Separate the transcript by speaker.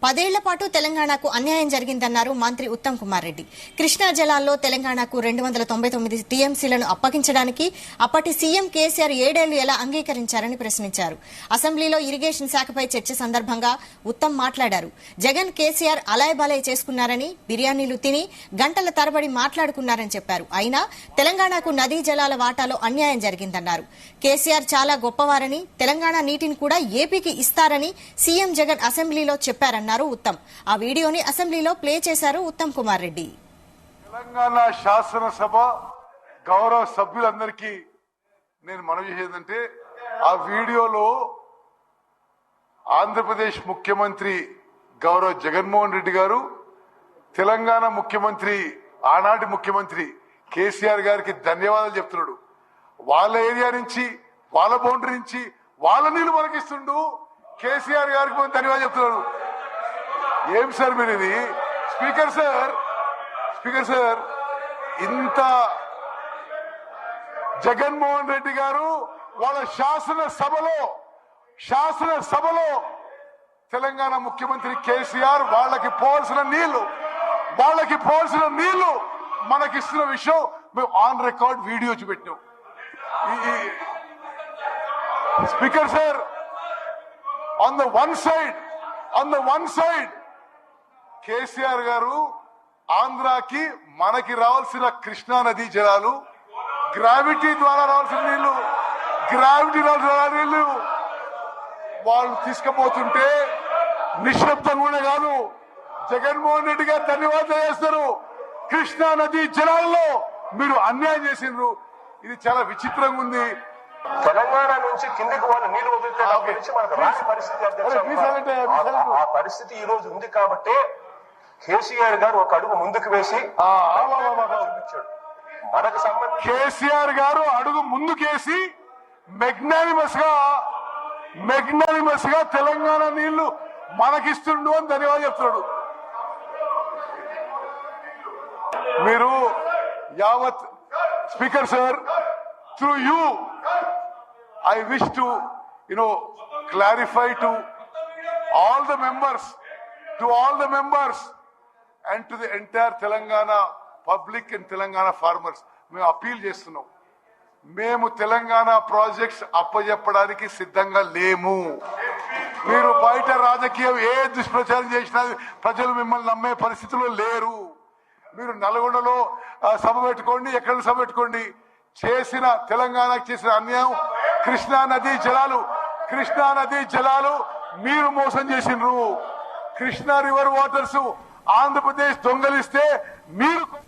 Speaker 1: 10 ఏళ్ల పాటు తెలంగాణకు అన్యాయం జరిగిందన్నారు మంత్రి ఉత్తమ్ కుమార్ రెడ్డి. కృష్ణా జలాల్లో తెలంగాణకు 299 టీఎంసీలను అప్పగించడానికి అప్పటి సీఎం కేసీఆర్ 7 ఏళ్లు ఎలా అంగీకరించారని ప్రశ్నించారు. అసెంబ్లీలో ఇరిగేషన్ శాఖపై చర్చ సందర్భంగా ఉత్తమ్ మాట్లాడారు. జగన్ కేసీఆర్ అలాయబాలయ చేసుకున్నారని, బిర్యానీలు తిని గంటల తరబడి మాట్లాడుకున్నారని చెప్పారు. అయినా తెలంగాణకు నదీ జలాల వాటాలో అన్యాయం జరిగిందన్నారు. కేసీఆర్ చాలా గొప్పవారని, తెలంగాణ నీటిని కూడా ఏపీకి ఇస్తారని సీఎం జగన్ అసెంబ్లీలో చెప్పారన్నారు ఉత్తమ్. ఆ వీడియోని అసెంబ్లీలో ప్లే చేశారు ఉత్తమ్ కుమార్ రెడ్డి.
Speaker 2: తెలంగాణ శాసనసభ గౌరవ సభ్యులందరికీ నేను మనవి చేసేదంటే, ఆ వీడియోలో ఆంధ్రప్రదేశ్ ముఖ్యమంత్రి గౌరవ జగన్మోహన్ రెడ్డి గారు తెలంగాణ ముఖ్యమంత్రి, ఆనాటి ముఖ్యమంత్రి కేసీఆర్ గారికి ధన్యవాదాలు చెప్తున్నాడు. వాళ్ళ ఏరియా నుంచి, వాళ్ళ బౌండరీ నుంచి వాళ్ళ నీళ్లు మనకిస్తుండు, కేసీఆర్ గారికి ధన్యవాదాలు చెప్తున్నాడు. ఏం సార్ మీరు ఇది? స్పీకర్ సార్ ఇంత జగన్మోహన్ రెడ్డి గారు వాళ్ళ శాసనసభలో తెలంగాణ ముఖ్యమంత్రి కేసీఆర్ వాళ్ళకి పోవాల్సిన నీళ్లు మనకిస్తున్న విషయం మేము ఆన్ రికార్డ్ వీడియో చూపెట్టినాం. Speaker sir, on the one side KCR గారు ఆంధ్రాకి మనకి రావాల్సిన కృష్ణా నదీ జలాలు, గ్రావిటీ ద్వారా రావాల్సిన నీళ్లు వాళ్ళు తీసుకుపోతుంటే నిశ్శబ్దం కూడా కాదు, జగన్మోహన్ రెడ్డి గారు ధన్యవాదాలు చేస్తారు. కృష్ణా నదీ జలాల్లో మీరు అన్యాయం చేసిండ్రు. ఇది చాలా విచిత్రంగా ఉంది.
Speaker 3: తెలంగాణ నుంచి కిందికి వాళ్ళ నీళ్లు వదిలితే మనకు రాని పరిస్థితి, ఆ పరిస్థితి ఈ రోజు ఉంది. కాబట్టి కేసీఆర్ గారు ఒక అడుగు ముందుకు వేసి మనకు సంబంధించి
Speaker 2: కేసీఆర్ గారు అడుగు ముందుకేసి మెగ్నానిమస్ గా తెలంగాణ నీళ్లు మనకిస్తుండు అని ధన్యవాదాలు చెప్తున్నాడు. మీరు యావత్ speaker sir, through you I wish to, clarify to all the members and to the entire Telangana public and Telangana farmers. మేము అపీల్ చేస్తున్నాం. మేము తెలంగాణ ప్రాజెక్ట్స్ అప్పజెప్పడానికి సిద్ధంగా లేము. మీరు బయట రాజకీయం ఏ దుష్ప్రచారం చేసినా ప్రజలు మిమ్మల్ని నమ్మే పరిస్థితిలో లేరు. మీరు నల్గొండలో సభ పెట్టుకోండి, ఎక్కడ సభ పెట్టుకోండి. తెలంగాణకు చేసిన అన్యాయం కృష్ణా నదీ జలాలు మీరు మోసం చేసిండ్రు. కృష్ణా రివర్ వాటర్స్ ఆంధ్రప్రదేశ్ దొంగలిస్తే మీరు